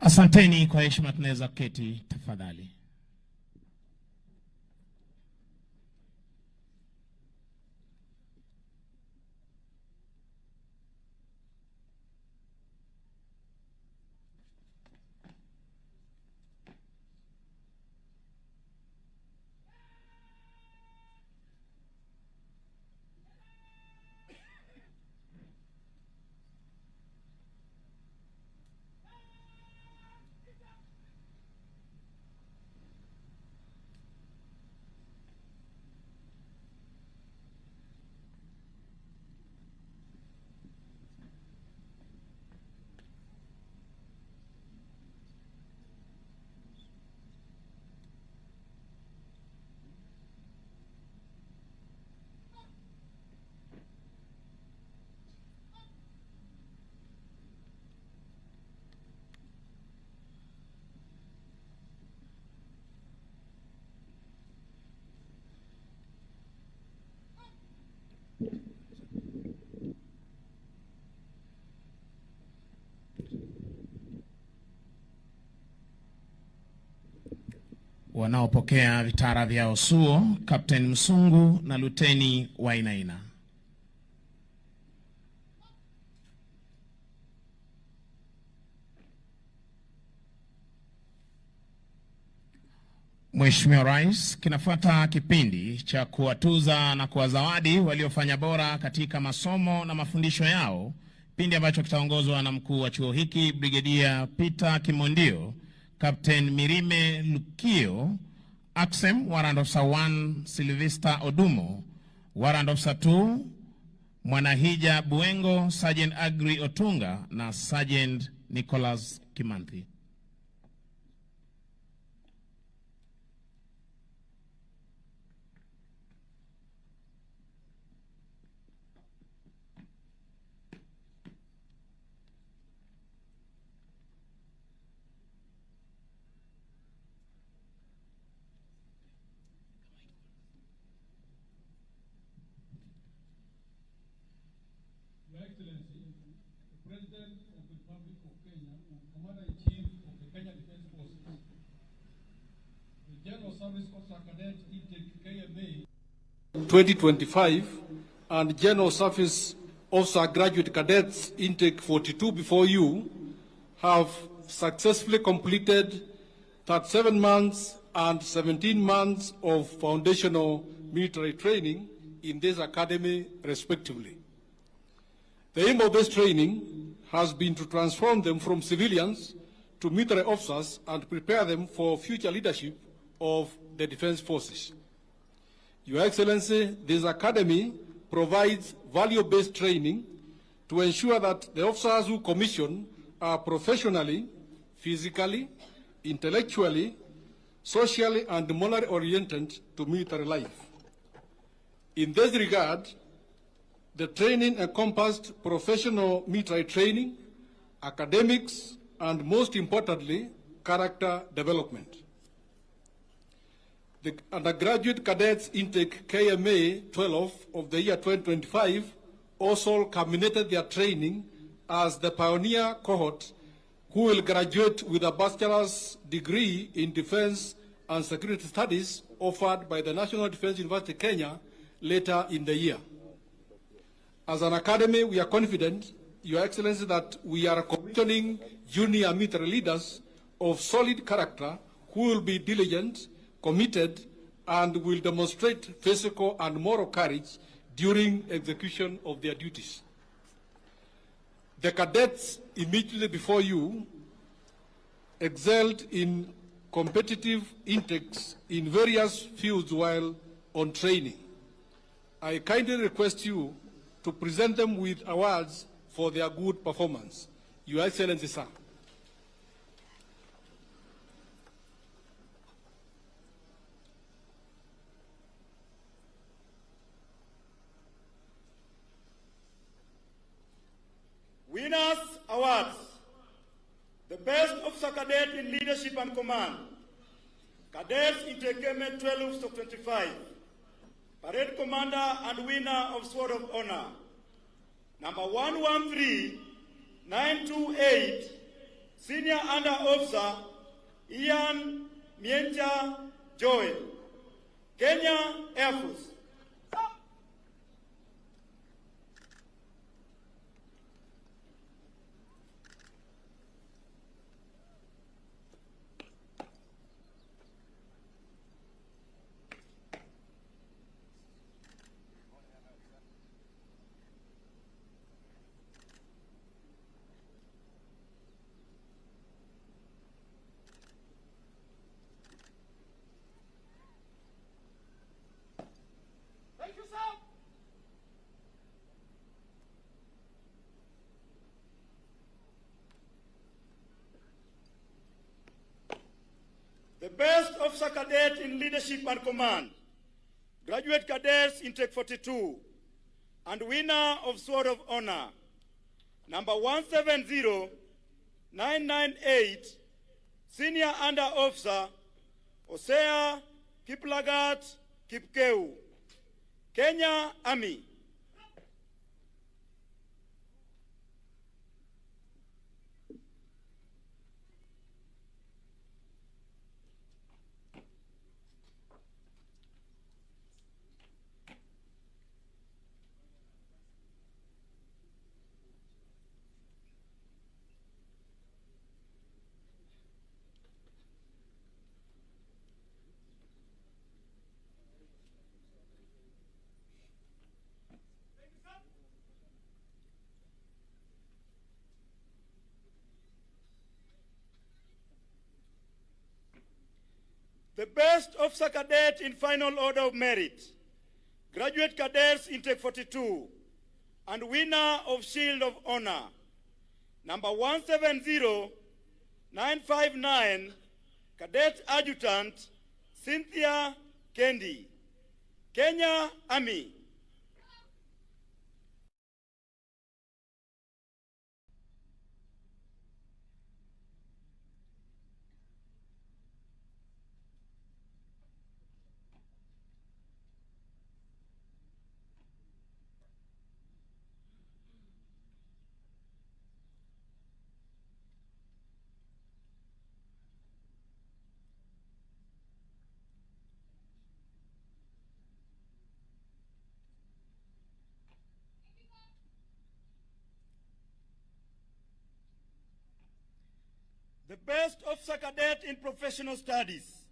Asanteni kwa heshima, tunaweza keti tafadhali. Wanaopokea vitara vya usuo, Captain Msungu na Luteni Wainaina. Mheshimiwa Rais, kinafuata kipindi cha kuwatuza na kuwazawadi waliofanya bora katika masomo na mafundisho yao, kipindi ambacho kitaongozwa na mkuu wa chuo hiki Brigedia Peter Kimondio, Captain Mirime Lukio, Axem, Warrant Officer 1 Sylvester Odumo, Warrant Officer 2 Mwanahija Buengo, Sergeant Agri Otunga na Sergeant Nicholas Kimanthi. Excellency, the President of the Republic of Kenya and Commander-in-Chief of the Kenya Defense Forces, the General Service Officer Cadet Intake KMA 2025 and General Service Officer Graduate Cadets Intake 42 before you have successfully completed 37 months and 17 months of foundational military training in this academy respectively. The aim of this training has been to transform them from civilians to military officers and prepare them for future leadership of the defense forces. Your Excellency, this academy provides value-based training to ensure that the officers who commission are professionally, physically, intellectually, socially, and morally oriented to military life. In this regard, the training encompassed professional military training, academics, and most importantly, character development. The undergraduate cadets intake KMA 12 of the year 2025 also culminated their training as the pioneer cohort who will graduate with a bachelor's degree in defense and security studies offered by the National Defense University Kenya later in the year. As an academy, we are confident, Your Excellency, that we are commissioning junior military leaders of solid character who will be diligent, committed, and will demonstrate physical and moral courage during execution of their duties. The cadets immediately before you excelled in competitive intakes in various fields while on training. I kindly request you to present them with awards for their good performance. Your Excellency, sir. Winners Awards. The Best Officer Cadet in Leadership and Command. Cadets Intake 12/25. Parade Commander and winner of Sword of Honor. Number 113-928 Senior Under Officer Ian Miencha Joel, Kenya Air Force. The best officer cadet in leadership and command, graduate cadets intake 42, and winner of Sword of Honor, number 170998, Senior Under Officer Osea Kiplagat Kipkeu, Kenya Army. The best officer cadet in final order of merit, graduate cadets intake 42, and winner of Shield of Honor, number 170959, Cadet Adjutant Cynthia Kendi, Kenya Army. The best officer cadet in professional studies,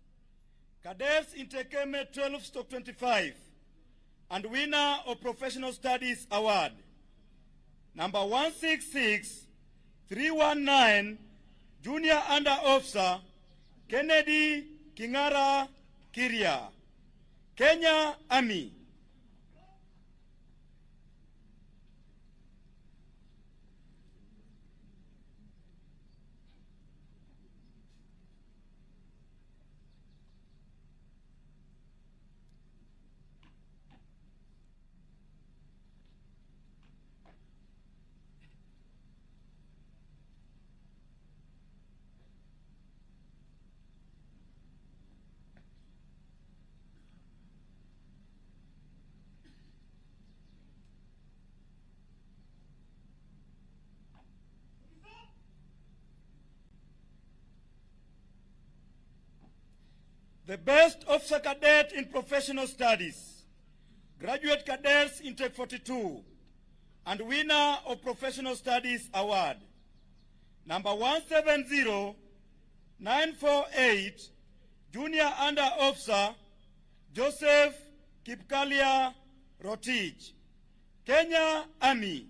Cadets intake 12/25, and winner of Professional Studies Award, number 166319, Junior Under Officer Kennedy Kingara Kiria, Kenya Army. The best officer cadet in professional studies, graduate cadets intake 42, and winner of Professional Studies Award, number 170948, Junior Under Officer Joseph Kipkalia Rotich, Kenya Army.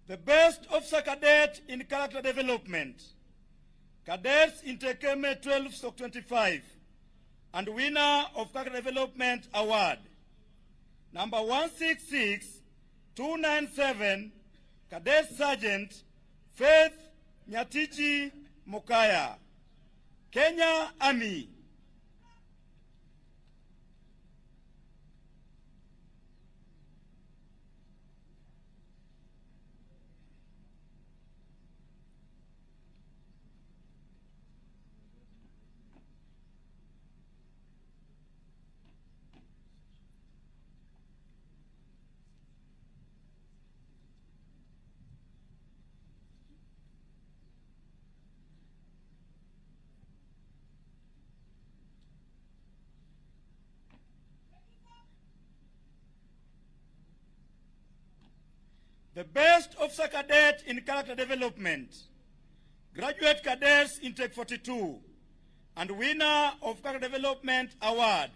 The best officer cadet in character development, Cadets intake 12/25, and winner of Cadet Development Award. Number 166297, Cadet Sergeant Faith Nyatiji Mokaya, Kenya Army. The best officer cadet in character development, graduate cadets intake 42, and winner of character development award,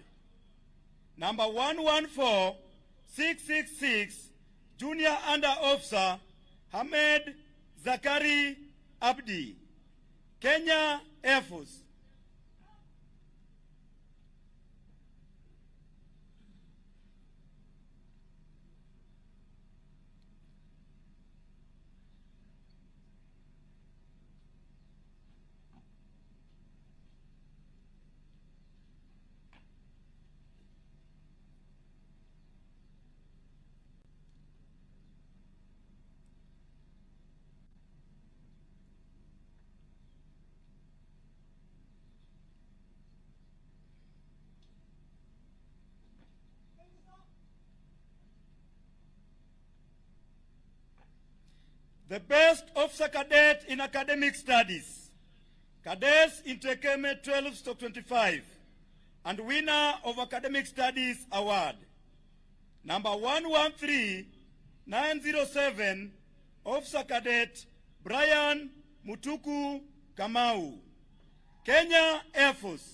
number 114666, junior under officer Hamed Zakari Abdi, Kenya Air Force. The best officer cadet in academic studies, Cadets intake 12/25, and winner of academic studies award, number 113907, officer cadet Brian Mutuku Kamau, Kenya Air Force.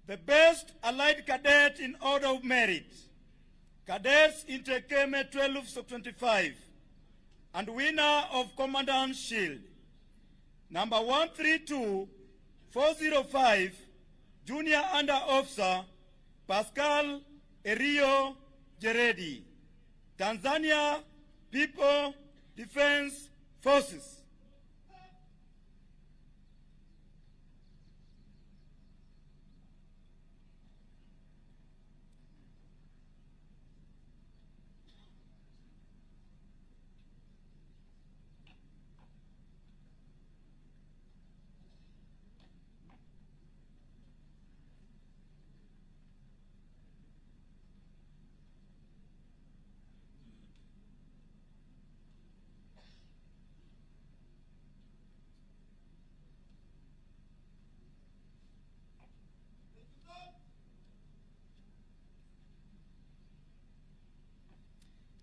The best allied cadet in order of merit, Cadets intake 12/25, and winner of Commandant's Shield, number 132405, junior under officer Pascal Erio Jeredi, Tanzania People Defense Forces.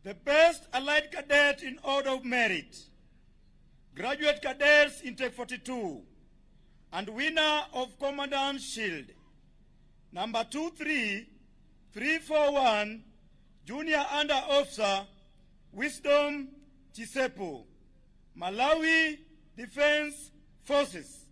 The best allied cadet in order of merit, graduate cadets intake 42, and winner of Commandant's Shield, number 23341, junior under officer Wisdom Chisepo, Malawi Defense Forces.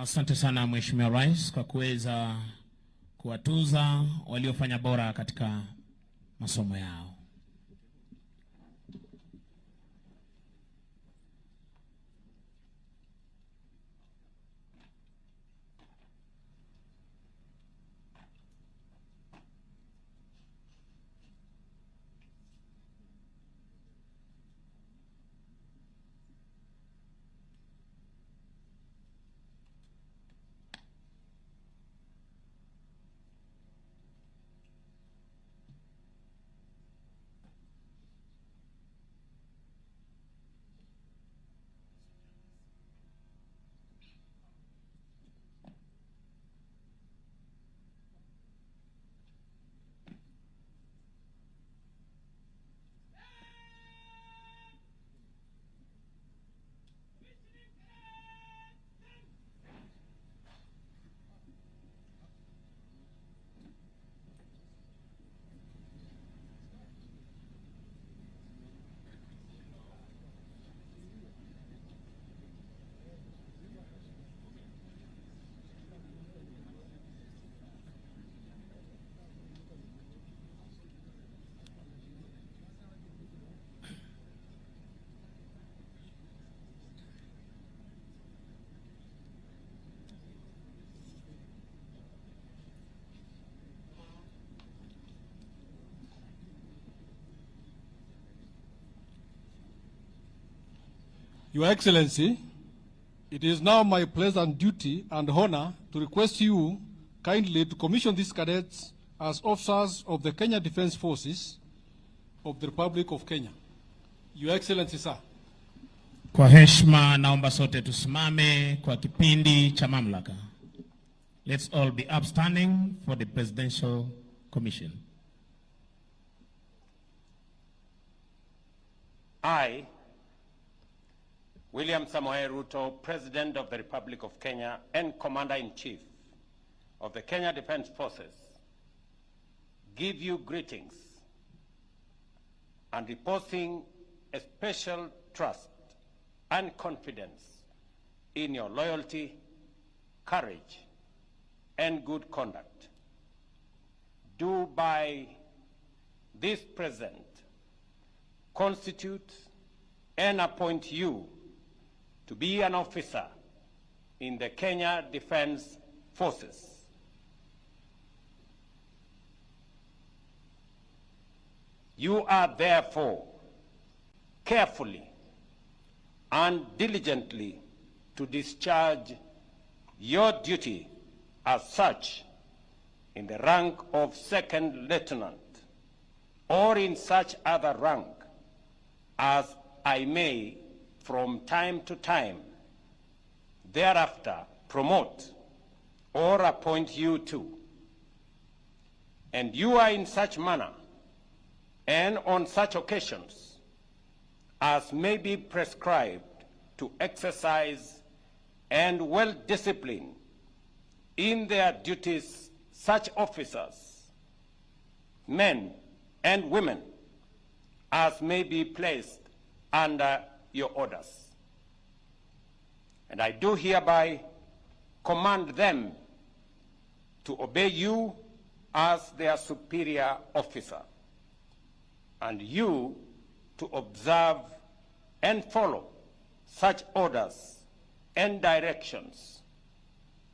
Asante sana Mheshimiwa Rais kwa kuweza kuwatuza waliofanya bora katika masomo yao. Your Excellency, it is now my pleasant duty and honor to request you kindly to commission these cadets as officers of the Kenya Defence Forces of the Republic of Kenya. Your Excellency, sir. Kwa heshima naomba sote tusimame kwa kipindi cha mamlaka. Let's all be upstanding for the presidential commission. I, William Samoei Ruto, President of the Republic of Kenya and Commander-in-Chief of the Kenya Defence Forces, give you greetings and reposing a special trust and confidence in your loyalty, courage, and good conduct. Do by this present constitute and appoint you to be an officer in the Kenya Defence Forces. You are therefore carefully and diligently to discharge your duty as such in the rank of second lieutenant or in such other rank as I may from time to time thereafter promote or appoint you to. And you are in such manner and on such occasions as may be prescribed to exercise and well-disciplined in their duties such officers, men and women, as may be placed under your orders. And I do hereby command them to obey you as their superior officer, and you to observe and follow such orders and directions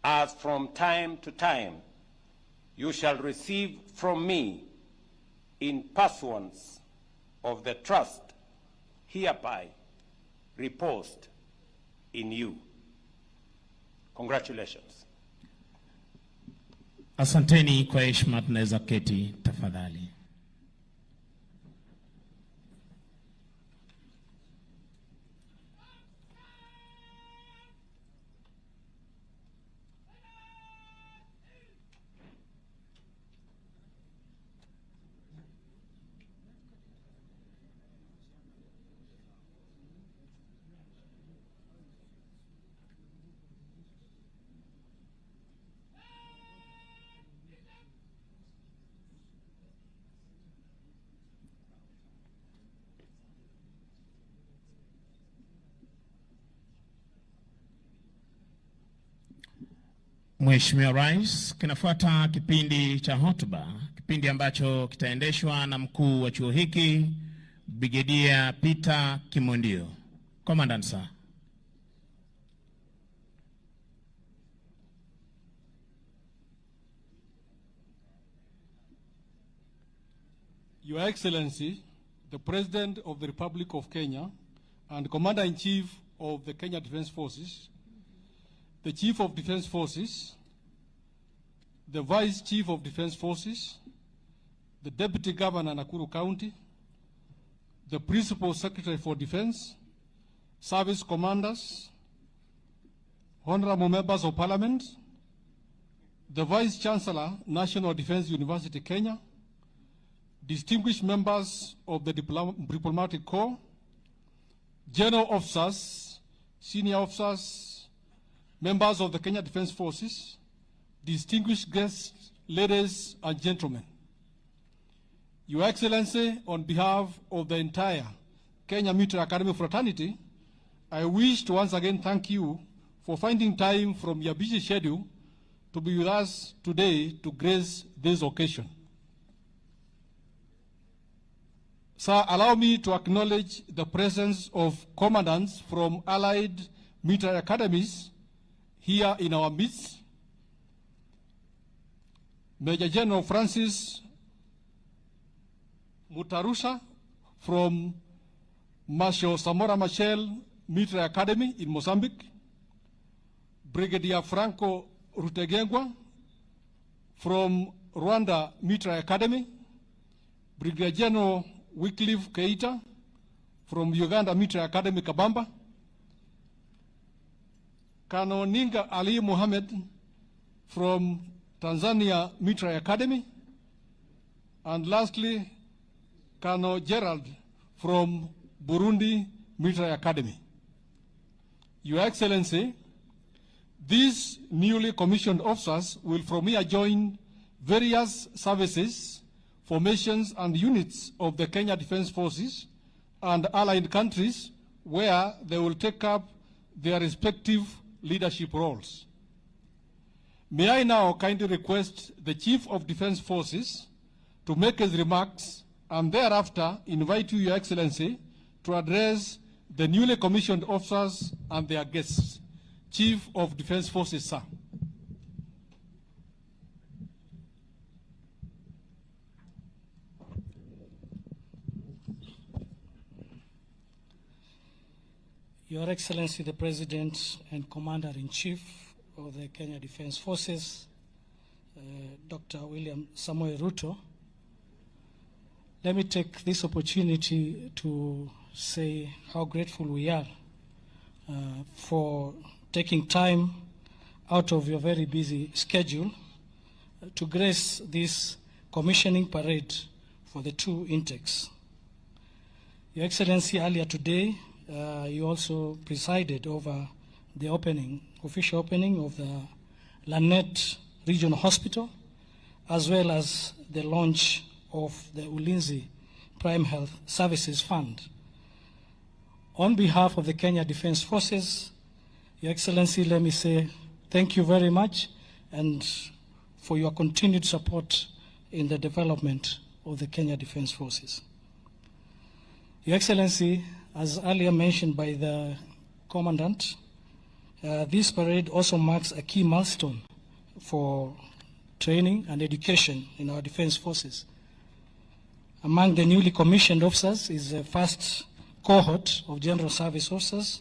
as from time to time you shall receive from me in pursuance of the trust hereby reposed in you. Congratulations. Asanteni kwa heshima, tunaweza keti tafadhali. Mheshimiwa Rais, kinafuata kipindi cha hotuba, kipindi ambacho kitaendeshwa na mkuu wa chuo hiki Brigedia Peter Kimondio. Commandant sir. Your Excellency, the President of the Republic of Kenya and Commander-in-Chief of the Kenya Defence Forces, the Chief of Defence Forces, the Vice Chief of Defence Forces, the Deputy Governor Nakuru County, the Principal Secretary for Defence, Service Commanders, Honorable Members of Parliament, the Vice Chancellor, National Defence University, Kenya, distinguished members of the Diplomatic Corps, general officers, senior officers, members of the Kenya Defence Forces, distinguished guests, ladies and gentlemen. Your Excellency, on behalf of the entire Kenya Military Academy fraternity, I wish to once again thank you for finding time from your busy schedule to be with us today to grace this occasion. Sir, allow me to acknowledge the presence of commandants from allied military academies here in our midst. Major General Francis Mutarusha from Marshal Samora Machel Military Academy in Mozambique, Brigadier Franco Rutegengwa from Rwanda Military Academy, Brigadier General Wycliffe Keita from Uganda Military Academy Kabamba, Colonel Ninga Ali Mohammed from Tanzania Military Academy, and lastly, Colonel Gerald from Burundi Military Academy. Your Excellency, these newly commissioned officers will from here join various services, formations and units of the Kenya Defence Forces and allied countries where they will take up their respective leadership roles. May I now kindly request the Chief of Defence Forces to make his remarks and thereafter invite you, Your Excellency, to address the newly commissioned officers and their guests. Chief of Defence Forces, sir. Your Excellency, the President and Commander-in-Chief of the Kenya Defence Forces, Dr. William Samoei Ruto, let me take this opportunity to say how grateful we are for taking time out of your very busy schedule to grace this commissioning parade for the two intakes. Your Excellency, earlier today, you also presided over the official opening of the Lanet Regional Hospital, as well as the launch of the Ulinzi Prime Health Services Fund. On behalf of the Kenya Defence Forces, Your Excellency, let me say thank you very much and for your continued support in the development of the Kenya Defence Forces. Your Excellency, as earlier mentioned by the Commandant, this parade also marks a key milestone for training and education in our defence forces. Among the newly commissioned officers is the first cohort of general service officers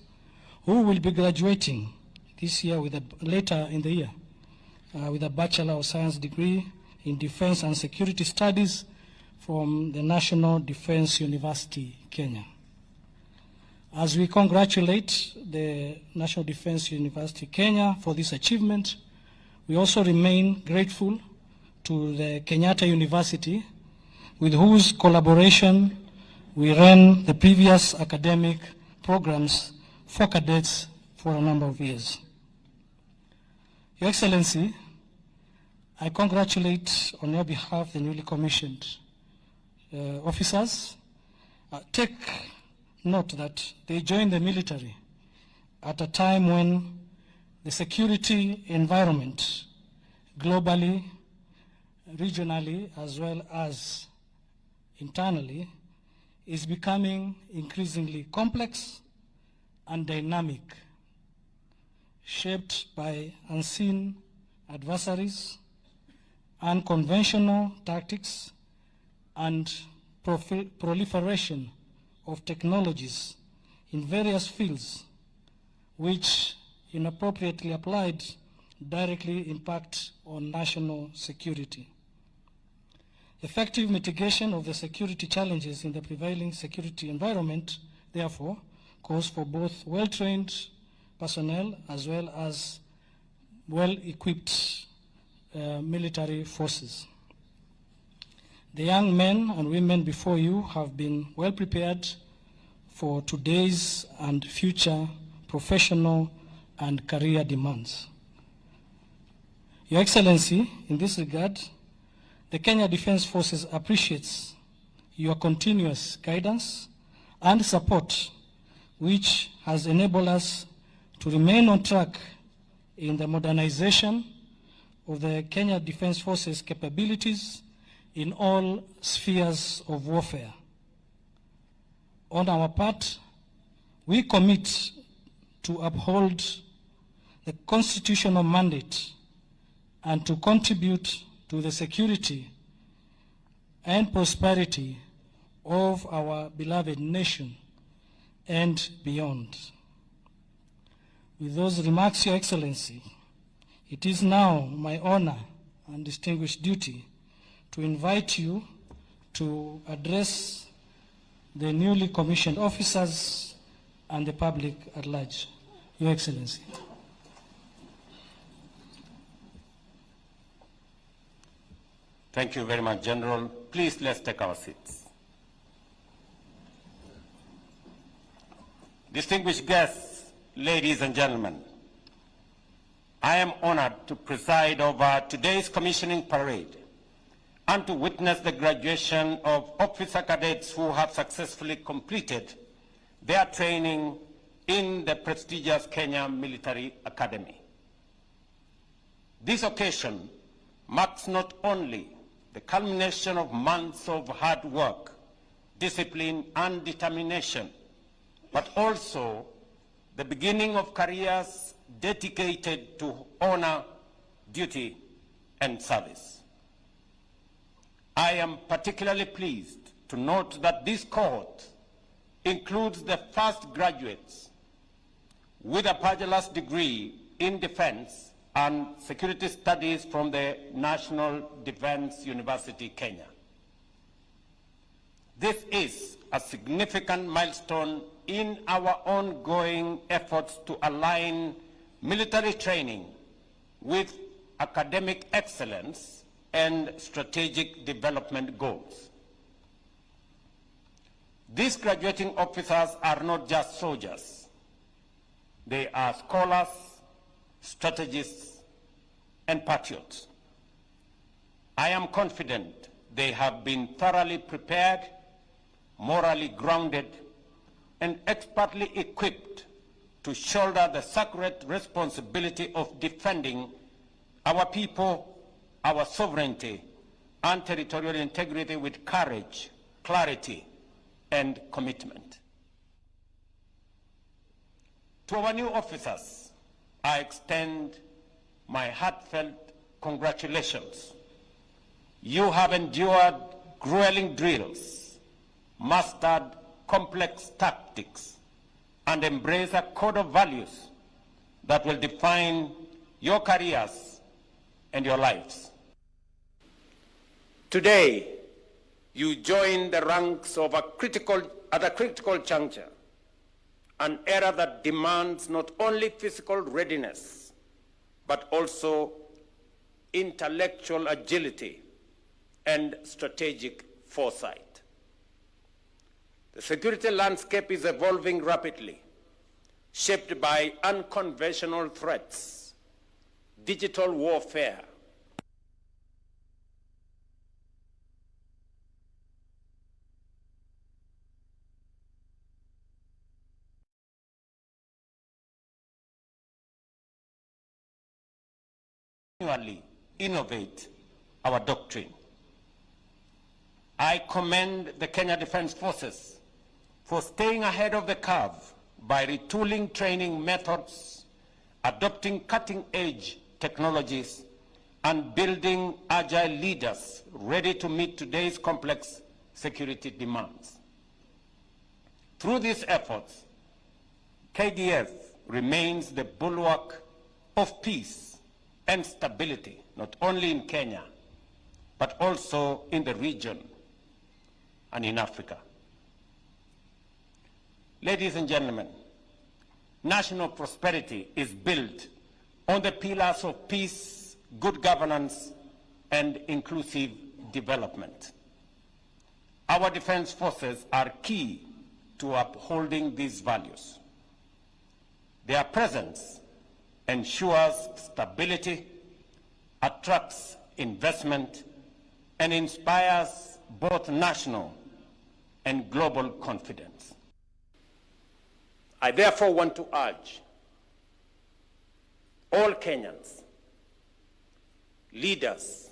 who will be graduating this year later in the year with a Bachelor of Science degree in Defence and Security Studies from the National Defence University, Kenya. As we congratulate the National Defence University, Kenya for this achievement, we also remain grateful to the Kenyatta University, with whose collaboration we ran the previous academic programs for cadets for a number of years. Your Excellency, I congratulate on your behalf the newly commissioned officers. Take note that they joined the military at a time when the security environment globally, regionally, as well as internally, is becoming increasingly complex and dynamic, shaped by unseen adversaries, unconventional tactics, and proliferation of technologies in various fields, which, inappropriately applied, directly impact on national security. Effective mitigation of the security challenges in the prevailing security environment, therefore, calls for both well-trained personnel as well as well-equipped military forces. The young men and women before you have been well prepared for today's and future professional and career demands. Your Excellency, in this regard, the Kenya Defence Forces appreciates your continuous guidance and support, which has enabled us to remain on track in the modernization of the Kenya Defence Forces capabilities in all spheres of warfare. On our part, we commit to uphold the constitutional mandate and to contribute to the security and prosperity of our beloved nation and beyond. With those remarks, Your Excellency, it is now my honor and distinguished duty to invite you to address the newly commissioned officers and the public at large. Your Excellency. Thank you very much, General. Please, let's take our seats. Distinguished guests, ladies and gentlemen, I am honored to preside over today's commissioning parade and to witness the graduation of officer cadets who have successfully completed their training in the prestigious Kenya Military Academy. This occasion marks not only the culmination of months of hard work, discipline, and determination, but also the beginning of careers dedicated to honor, duty, and service. I am particularly pleased to note that this cohort includes the first graduates with a bachelor's degree in defense and security studies from the National Defense University, Kenya. This is a significant milestone in our ongoing efforts to align military training with academic excellence and strategic development goals. These graduating officers are not just soldiers. They are scholars, strategists, and patriots. I am confident they have been thoroughly prepared, morally grounded, and expertly equipped to shoulder the sacred responsibility of defending our people, our sovereignty, and territorial integrity with courage, clarity, and commitment. To our new officers, I extend my heartfelt congratulations. You have endured grueling drills, mastered complex tactics, and embraced a code of values that will define your careers and your lives. Today, you join the ranks of at a critical juncture, an era that demands not only physical readiness, but also intellectual agility and strategic foresight. The security landscape is evolving rapidly, shaped by unconventional threats, digital warfare, innovate our doctrine. I commend the Kenya Defence Forces for staying ahead of the curve by retooling training methods, adopting cutting-edge technologies, and building agile leaders ready to meet today's complex security demands. Through these efforts, KDF remains the bulwark of peace and stability, not only in Kenya, but also in the region and in Africa. Ladies and gentlemen, national prosperity is built on the pillars of peace, good governance, and inclusive development. Our defense forces are key to upholding these values. Their presence ensures stability, attracts investment, and inspires both national and global confidence. I therefore want to urge all Kenyans, leaders,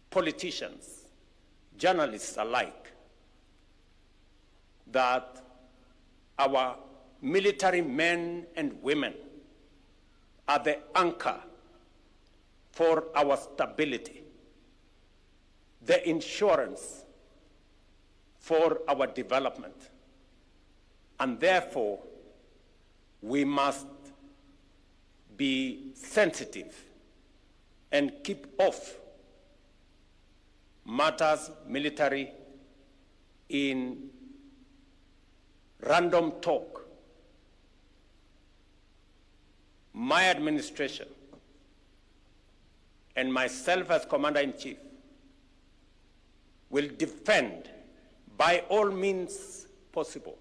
politicians, journalists alike, that our military men and women are the anchor for our stability, the insurance for our development, and therefore we must be sensitive and keep off matters military in random talk. My administration and myself as Commander-in-Chief will defend by all means possible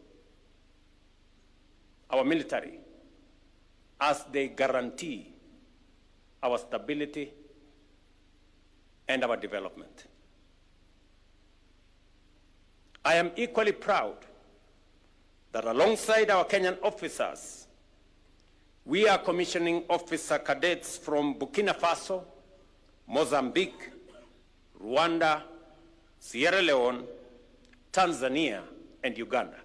our military as they guarantee our stability and our development. I am equally proud that alongside our Kenyan officers, we are commissioning officer cadets from Burkina Faso, Mozambique, Rwanda, Sierra Leone, Tanzania, and Uganda.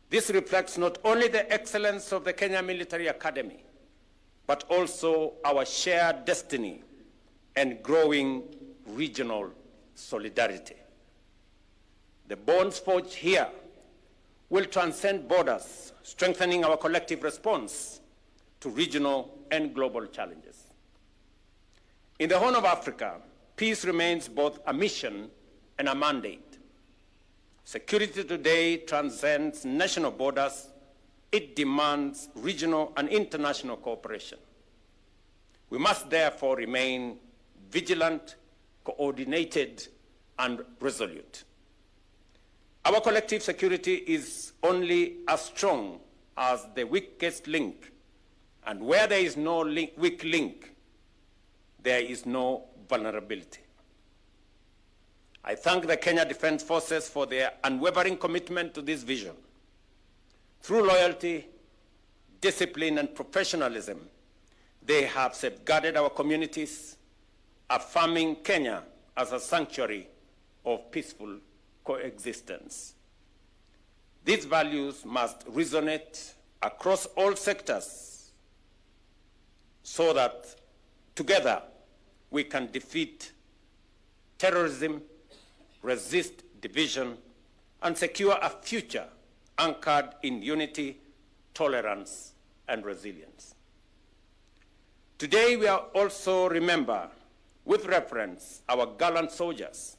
This reflects not only the excellence of the Kenya Military Academy, but also our shared destiny and growing regional solidarity. The bonds forged here will transcend borders, strengthening our collective response to regional and global challenges. In the Horn of Africa, peace remains both a mission and a mandate. Security today transcends national borders. It demands regional and international cooperation. We must therefore remain vigilant, coordinated, and resolute. Our collective security is only as strong as the weakest link, and where there is no weak link, there is no vulnerability. I thank the Kenya Defence Forces for their unwavering commitment to this vision. Through loyalty, discipline, and professionalism, they have safeguarded our communities, affirming Kenya as a sanctuary of peaceful coexistence. These values must resonate across all sectors so that together we can defeat terrorism, resist division, and secure a future anchored in unity, tolerance, and resilience. Today we are also remember with reverence our gallant soldiers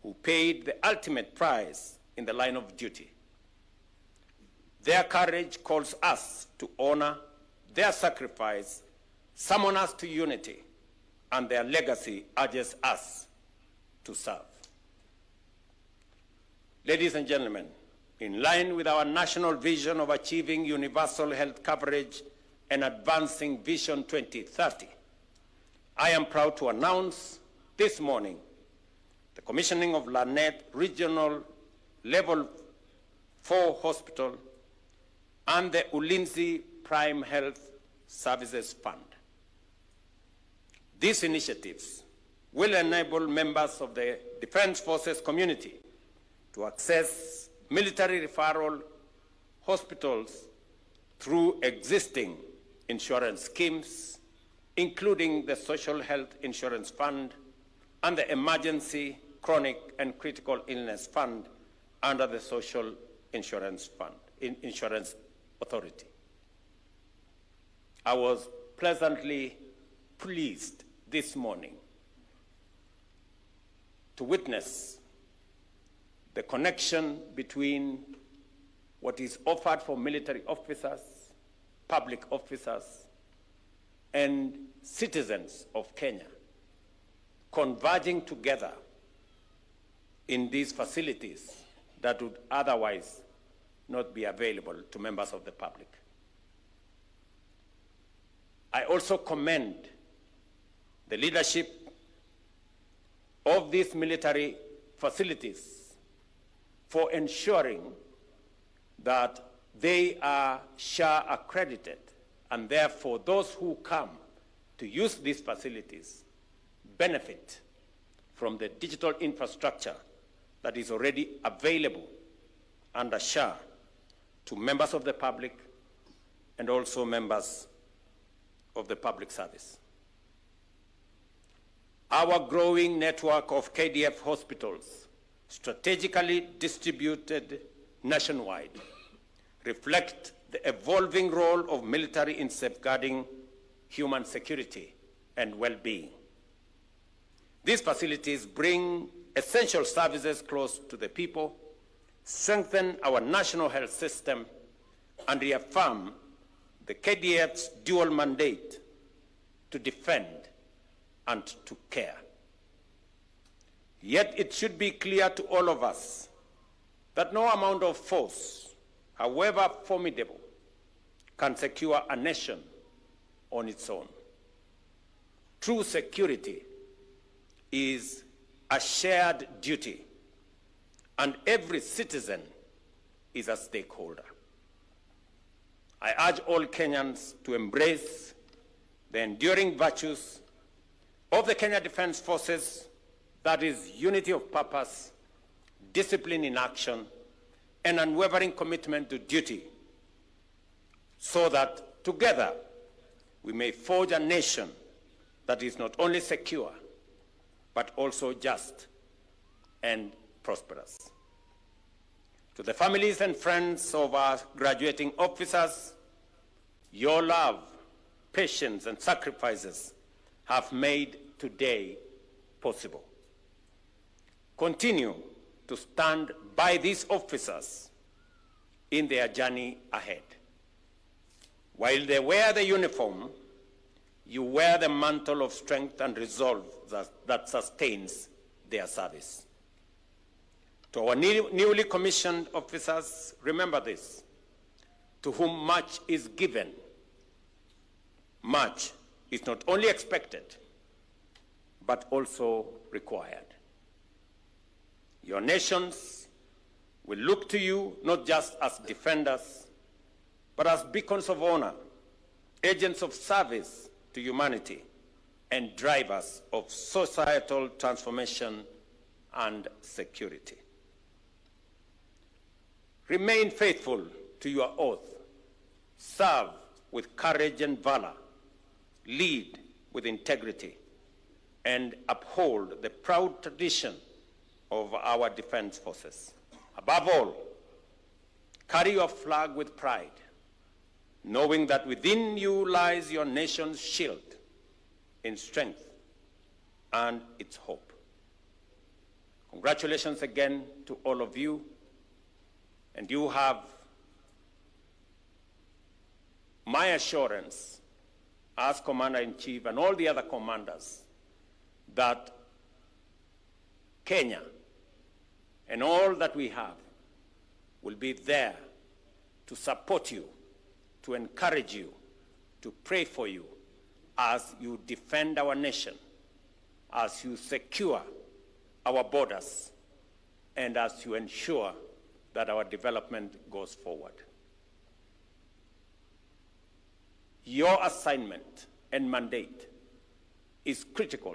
who paid the ultimate price in the line of duty. Their courage calls us to honor, their sacrifice summons us to unity, and their legacy urges us to serve. Ladies and gentlemen, in line with our national vision of achieving universal health coverage and advancing Vision 2030, I am proud to announce this morning the commissioning of Lanet Regional Level 4 Hospital and the Ulinzi Prime Health Services Fund. These initiatives will enable members of the Defense Forces community to access military referral hospitals through existing insurance schemes, including the Social Health Insurance Fund and the Emergency, Chronic and Critical Illness Fund under the Social Insurance Fund, Insurance Authority. I was pleasantly pleased this morning to witness the connection between what is offered for military officers, public officers, and citizens of Kenya converging together in these facilities that would otherwise not be available to members of the public. I also commend the leadership of these military facilities for ensuring that they are SHA accredited, and therefore those who come to use these facilities benefit from the digital infrastructure that is already available under SHA to members of the public and also members of the public service. Our growing network of KDF hospitals, strategically distributed nationwide, reflect the evolving role of military in safeguarding human security and well-being. These facilities bring essential services close to the people, strengthen our national health system, and reaffirm the KDF's dual mandate to defend and to care. Yet it should be clear to all of us that no amount of force, however formidable, can secure a nation on its own. True security is a shared duty, and every citizen is a stakeholder. I urge all Kenyans to embrace the enduring virtues of the Kenya Defense Forces, that is unity of purpose, discipline in action, and unwavering commitment to duty, so that together we may forge a nation that is not only secure, but also just and prosperous. To the families and friends of our graduating officers, your love, patience, and sacrifices have made today possible. Continue to stand by these officers in their journey ahead. While they wear the uniform, you wear the mantle of strength and resolve that sustains their service. To our newly commissioned officers, remember this: to whom much is given, much is not only expected, but also required. Your nations will look to you not just as defenders, but as beacons of honor, agents of service to humanity, and drivers of societal transformation and security. Remain faithful to your oath, serve with courage and valor, lead with integrity, and uphold the proud tradition of our defense forces. Above all, carry your flag with pride, knowing that within you lies your nation's shield in strength and its hope. Congratulations again to all of you, and you have my assurance as Commander-in-Chief and all the other commanders that Kenya and all that we have will be there to support you, to encourage you, to pray for you as you defend our nation, as you secure our borders, and as you ensure that our development goes forward. Your assignment and mandate is critical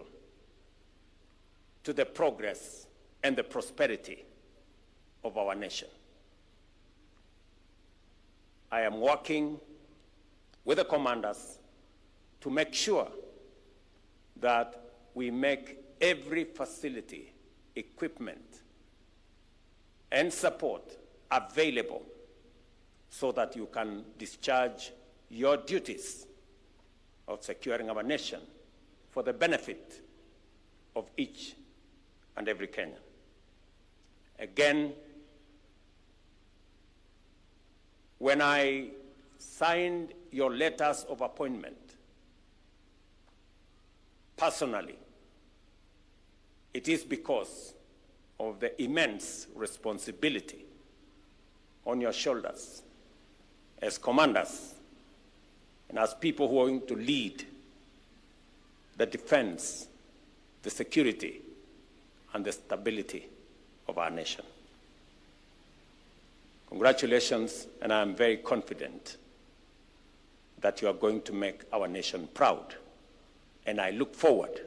to the progress and the prosperity of our nation. I am working with the commanders to make sure that we make every facility, equipment, and support available so that you can discharge your duties of securing our nation for the benefit of each and every Kenyan. Again, when I signed your letters of appointment, personally, it is because of the immense responsibility on your shoulders as commanders and as people who are going to lead the defense, the security, and the stability of our nation. Congratulations, and I am very confident that you are going to make our nation proud, and I look forward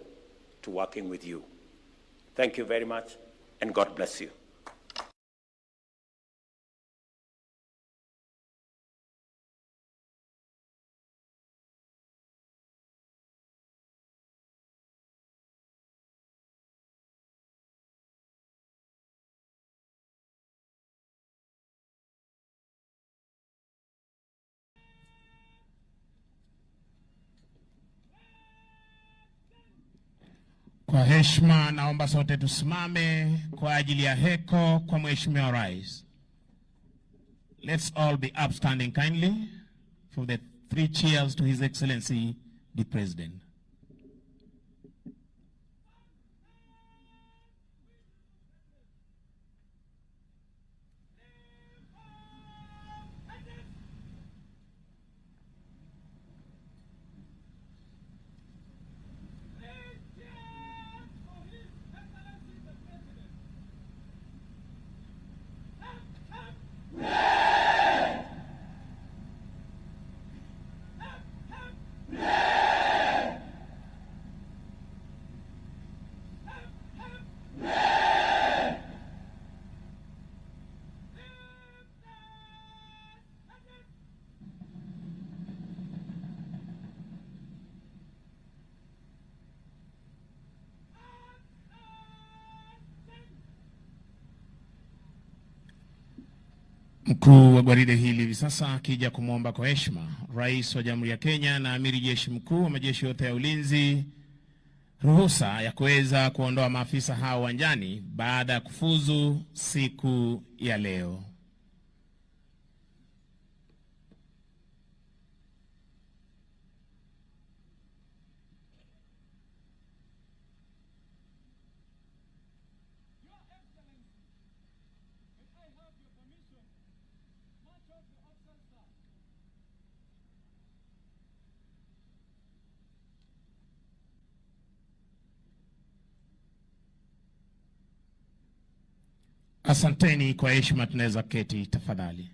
to working with you. Thank you very much, and God bless you. Kwa heshima naomba sote tusimame kwa ajili ya heko kwa Mheshimiwa Rais. Let's all be upstanding kindly for the 3 cheers to His Excellency the President. Mkuu wa gwaride hili hivi sasa akija kumwomba kwa heshima Rais wa Jamhuri ya Kenya na Amiri Jeshi Mkuu wa majeshi yote ya ulinzi ruhusa ya kuweza kuondoa maafisa hao uwanjani baada ya kufuzu siku ya leo. Asanteni kwa heshima, tunaweza keti tafadhali.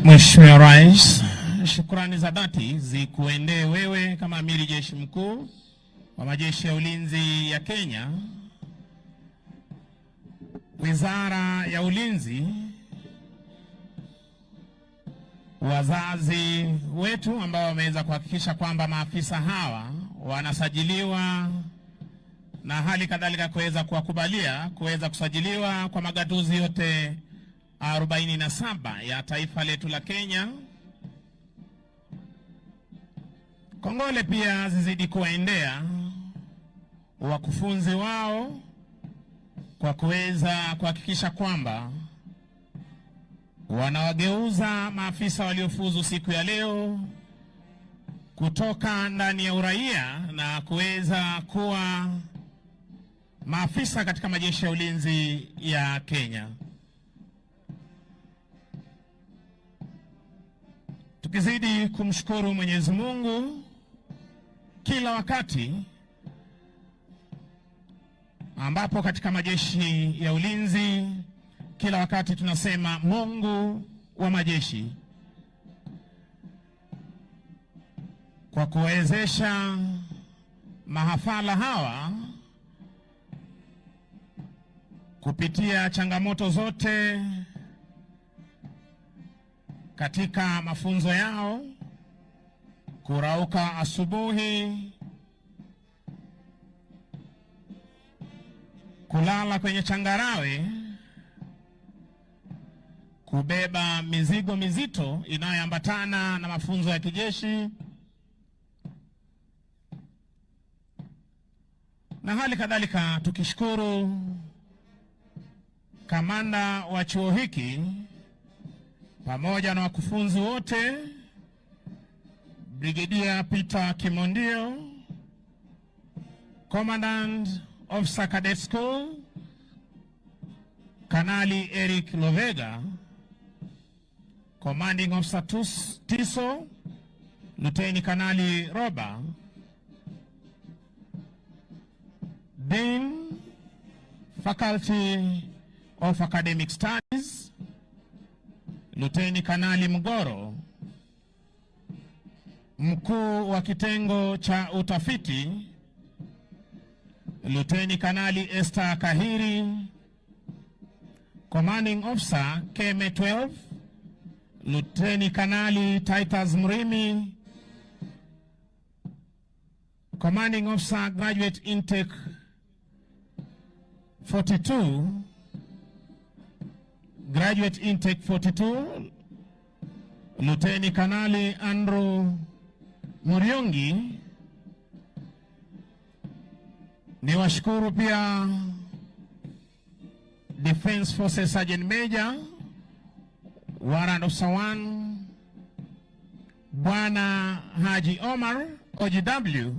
Mheshimiwa Rais, shukrani za dhati zikuendee wewe kama Amiri Jeshi Mkuu wa Majeshi ya Ulinzi ya Kenya, Wizara ya Ulinzi, wazazi wetu ambao wameweza kuhakikisha kwamba maafisa hawa wanasajiliwa na hali kadhalika kuweza kuwakubalia kuweza kusajiliwa kwa magatuzi yote 47 ya taifa letu la Kenya. Kongole pia zizidi kuwaendea wakufunzi wao kwa kuweza kuhakikisha kwamba wanawageuza maafisa waliofuzu siku ya leo kutoka ndani ya uraia na kuweza kuwa maafisa katika majeshi ya ulinzi ya Kenya. Tukizidi kumshukuru Mwenyezi Mungu kila wakati ambapo katika majeshi ya ulinzi kila wakati tunasema Mungu wa majeshi, kwa kuwezesha mahafala hawa kupitia changamoto zote katika mafunzo yao, kurauka asubuhi, kulala kwenye changarawe, kubeba mizigo mizito inayoambatana na mafunzo ya kijeshi, na hali kadhalika tukishukuru kamanda wa chuo hiki pamoja na wakufunzi wote, Brigadier Peter Kimondio, Commandant Officer Cadet School, Kanali Eric Lovega, Commanding Officer Tiso, Lieutenant Kanali Roba, Dean, Faculty of Academic Studies, Lieutenant Kanali Mgoro, mkuu wa kitengo cha utafiti Lieutenant Kanali Esther Kahiri, Commanding Officer KM12, Lieutenant Kanali Titus Mrimi, Commanding Officer Graduate Intake 42, Graduate Intake 42, Lieutenant Kanali Andrew Muriongi. Ni washukuru pia Defense Forces Sergeant Major Warrant Officer 1 Bwana Haji Omar OGW,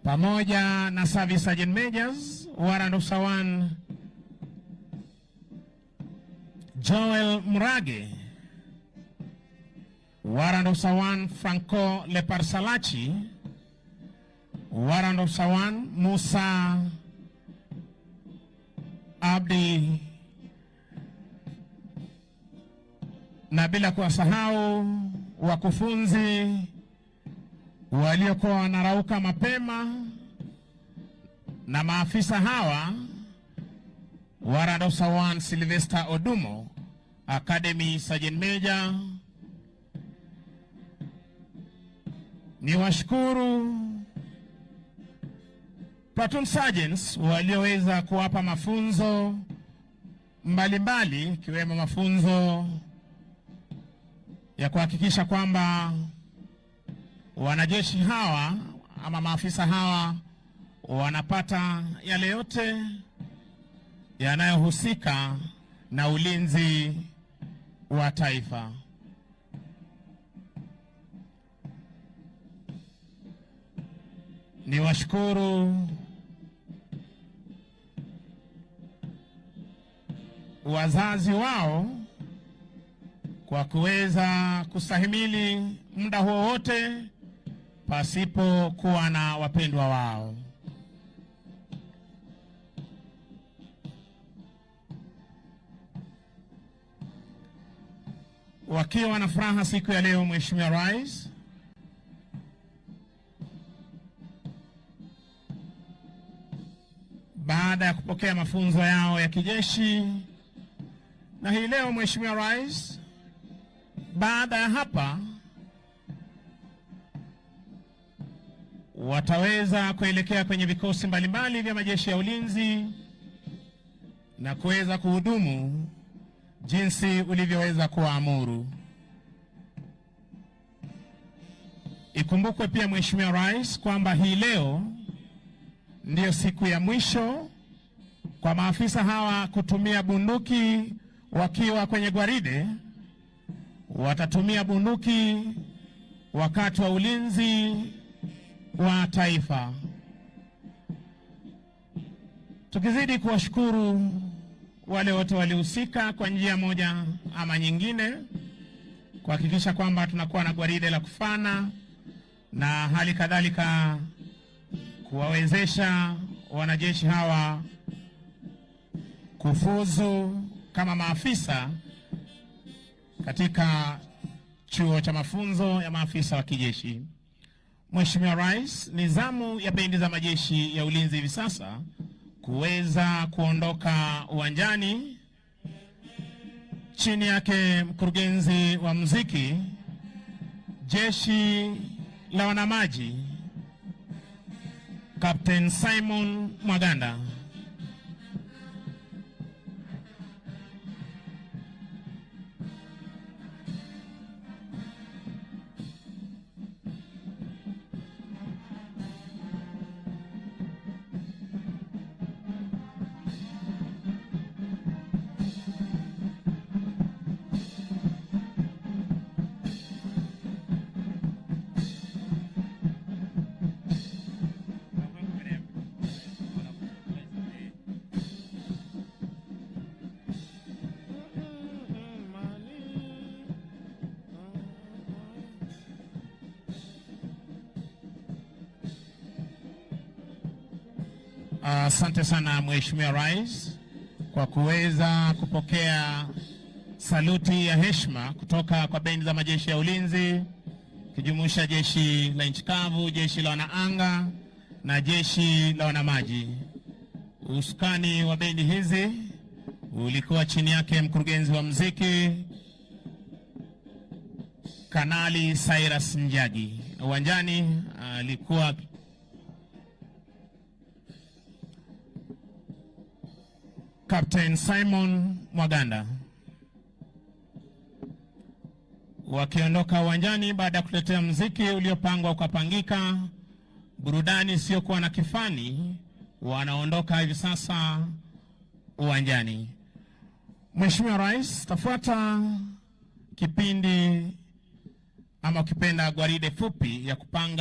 pamoja na Service Sergeant Majors Warrant Officer 1 Joel Murage, Warrant Officer 1 Franco Leparsalachi, Warrant Officer 1 Musa Abdi, na bila kuwasahau wakufunzi waliokuwa wanarauka mapema na maafisa hawa, Warrant Officer 1 Sylvester Odumo, Academy Sergeant Major. Ni washukuru Platoon Sergeants walioweza kuwapa mafunzo mbalimbali, ikiwemo mafunzo ya kuhakikisha kwamba wanajeshi hawa ama maafisa hawa wanapata yale yote yanayohusika na ulinzi wa taifa. Ni washukuru wazazi wao kwa kuweza kustahimili muda huo wote pasipo kuwa na wapendwa wao. wakiwa na furaha siku ya leo, Mheshimiwa Rais, baada ya kupokea mafunzo yao ya kijeshi, na hii leo Mheshimiwa Rais, baada ya hapa wataweza kuelekea kwenye vikosi mbalimbali vya majeshi ya ulinzi na kuweza kuhudumu jinsi ulivyoweza kuamuru. Ikumbukwe pia Mheshimiwa Rais kwamba hii leo ndiyo siku ya mwisho kwa maafisa hawa kutumia bunduki wakiwa kwenye gwaride. Watatumia bunduki wakati wa ulinzi wa taifa. Tukizidi kuwashukuru wale wote walihusika kwa njia moja ama nyingine kuhakikisha kwamba tunakuwa na gwaride la kufana, na hali kadhalika kuwawezesha wanajeshi hawa kufuzu kama maafisa katika chuo cha mafunzo ya maafisa wa kijeshi. Mheshimiwa Rais, ni zamu ya bendi za majeshi ya ulinzi hivi sasa kuweza kuondoka uwanjani. Chini yake mkurugenzi wa muziki, jeshi la wanamaji, Captain Simon Mwaganda. Asante sana Mheshimiwa Rais kwa kuweza kupokea saluti ya heshima kutoka kwa bendi za majeshi ya ulinzi kijumuisha jeshi la nchi kavu, jeshi la wanaanga na jeshi la wanamaji. Usukani wa bendi hizi ulikuwa chini yake mkurugenzi wa muziki Kanali Cyrus Njagi. Uwanjani alikuwa Captain Simon Mwaganda. Wakiondoka uwanjani baada ya kuletea muziki uliopangwa ukapangika, burudani isiyokuwa na kifani, wanaondoka hivi sasa uwanjani. Mheshimiwa Rais, tafuata kipindi ama ukipenda gwaride fupi ya kupanga